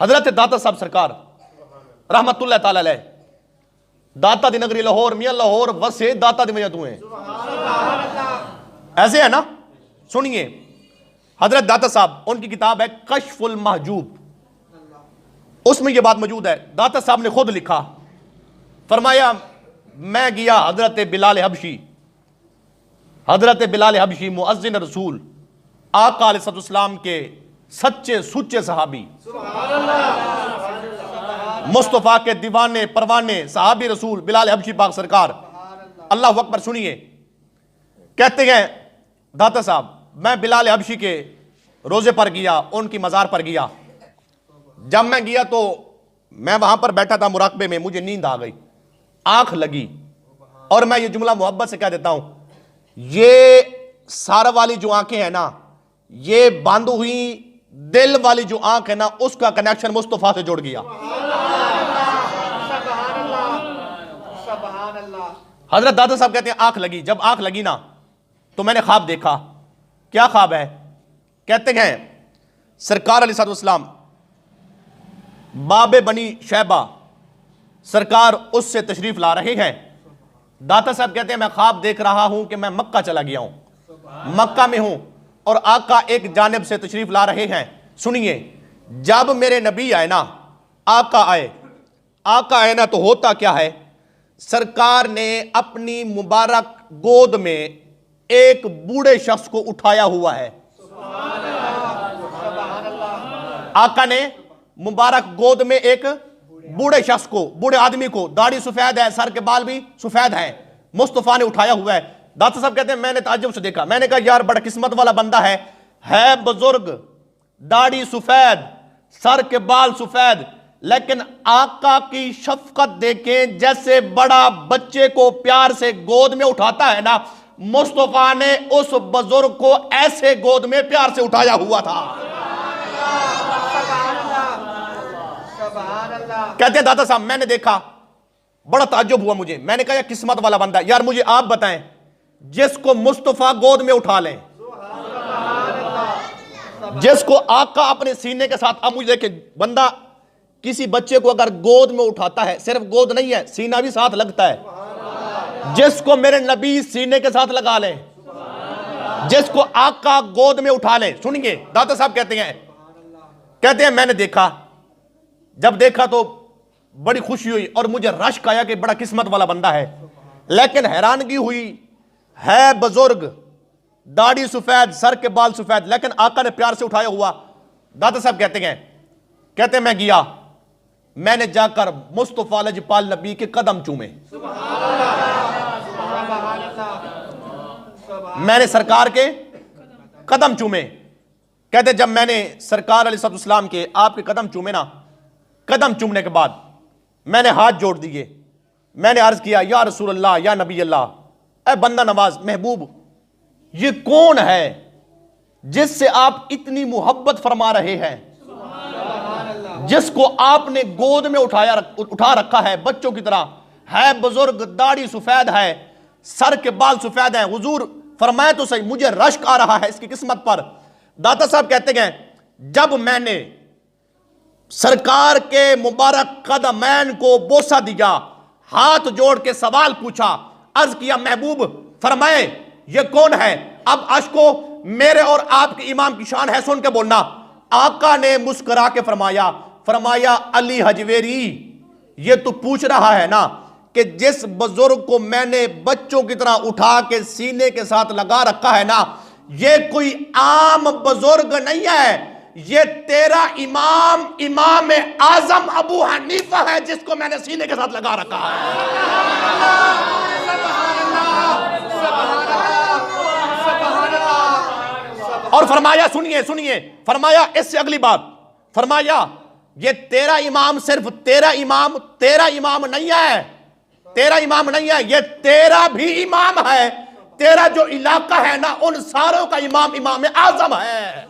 حضرت داتا صاحب سرکار رحمت اللہ تعالی علیہ داتا دی نگری لاہور میاں لاہور وسے داتا دی وجہ تو ہیں ایسے ہے نا. سنیے حضرت داتا صاحب ان کی کتاب ہے کشف المحجوب, اس میں یہ بات موجود ہے. داتا صاحب نے خود لکھا, فرمایا میں گیا حضرت بلال حبشی مؤذن رسول آقا علیہ السلام کے سچے سچے صحابی, مصطفیٰ کے دیوانے پروانے صحابی رسول بلال حبشی پاک سرکار. اللہ اکبر. سنیے کہتے ہیں داتا صاحب میں بلال حبشی کے روزے پر گیا, ان کی مزار پر گیا. جب میں گیا تو میں وہاں پر بیٹھا تھا مراقبے میں, مجھے نیند آ گئی, آنکھ لگی, اور میں یہ جملہ محبت سے کہہ دیتا ہوں, یہ سارا والی جو آنکھیں ہیں نا, یہ بند ہوئی, دل والی جو آنکھ ہے نا اس کا کنیکشن مصطفیٰ سے جڑ گیا. حضرت دادا صاحب کہتے ہیں آنکھ لگی, جب آنکھ لگی نا تو میں نے خواب دیکھا. کیا خواب ہے؟ کہتے ہیں سرکار علیہ السلام باب بنی شیبہ سرکار اس سے تشریف لا رہے ہیں. داتا صاحب کہتے ہیں میں خواب دیکھ رہا ہوں کہ میں مکہ چلا گیا ہوں, مکہ میں ہوں, اور آقا ایک جانب سے تشریف لا رہے ہیں. سنیے جب میرے نبی آئے نا, آقا آئے نا, تو ہوتا کیا ہے, سرکار نے اپنی مبارک گود میں ایک بوڑھے شخص کو اٹھایا ہوا ہے. آقا نے مبارک گود میں ایک بوڑھے شخص کو, بوڑھے آدمی کو, داڑھی سفید ہے, سر کے بال بھی سفید ہیں, مصطفیٰ نے اٹھایا ہوا ہے. داتا صاحب کہتے ہیں میں نے تعجب سے دیکھا, میں نے کہا یار بڑا قسمت والا بندہ ہے بزرگ, داڑھی سفید, سر کے بال سفید, لیکن آقا کی شفقت دیکھیں, جیسے بڑا بچے کو پیار سے گود میں اٹھاتا ہے نا, مصطفیٰ نے اس بزرگ کو ایسے گود میں پیار سے اٹھایا ہوا تھا. کہتے ہیں داتا صاحب میں نے دیکھا, بڑا تعجب ہوا مجھے, میں نے کہا یہ قسمت والا بندہ ہے. یار مجھے آپ بتائیں, جس کو مصطفیٰ گود میں اٹھا لیں, جس کو آقا اپنے سینے کے ساتھ, اب مجھے دیکھیں بندہ کسی بچے کو اگر گود میں اٹھاتا ہے, صرف گود نہیں ہے سینہ بھی ساتھ لگتا ہے, جس کو میرے نبی سینے کے ساتھ لگا لیں, جس کو آقا گود میں اٹھا لیں. سنیے داتا صاحب کہتے ہیں میں نے دیکھا, جب دیکھا تو بڑی خوشی ہوئی اور مجھے رشک آیا کہ بڑا قسمت والا بندہ ہے, لیکن حیرانگی ہوئی, ہے بزرگ, داڑھی سفید, سر کے بال سفید, لیکن آقا نے پیار سے اٹھایا ہوا. داتا صاحب کہتے ہیں میں گیا, میں نے جا کر مصطفیٰ لجپال نبی کے قدم چومے, میں نے سرکار کے قدم چومے. کہتے ہیں جب میں نے سرکار علیہ السلام کے آپ کے قدم چومے نا, قدم چومنے کے بعد میں نے ہاتھ جوڑ دیے, میں نے عرض کیا یا رسول اللہ, یا نبی اللہ, اے بندہ نواز محبوب, یہ کون ہے جس سے آپ اتنی محبت فرما رہے ہیں, جس کو آپ نے گود میں اٹھا رکھا ہے بچوں کی طرح, ہے بزرگ, داڑھی سفید ہے, سر کے بال سفید ہیں. حضور فرمائے تو صحیح, مجھے رشک آ رہا ہے اس کی قسمت پر. داتا صاحب کہتے ہیں جب میں نے سرکار کے مبارک قدمین کو بوسہ دیا, ہاتھ جوڑ کے سوال پوچھا, عرض کیا محبوب فرمائے یہ کون ہے, اب اشکو میرے اور آپ کے امام کی شان ہے, سن کے بولنا. آقا نے مسکرا کے فرمایا علی حجویری, یہ تو پوچھ رہا ہے نا کہ جس بزرگ کو میں نے بچوں کی طرح اٹھا کے سینے کے ساتھ لگا رکھا ہے نا, یہ کوئی عام بزرگ نہیں ہے, یہ تیرا امام اعظم ابو حنیفہ ہے جس کو میں نے سینے کے ساتھ لگا رکھا ہے. اور فرمایا سنیے فرمایا اس سے اگلی بات, فرمایا یہ تیرا امام صرف تیرا امام نہیں ہے, یہ تیرا بھی امام ہے, تیرا جو علاقہ ہے نا ان ساروں کا امام اعظم ہے.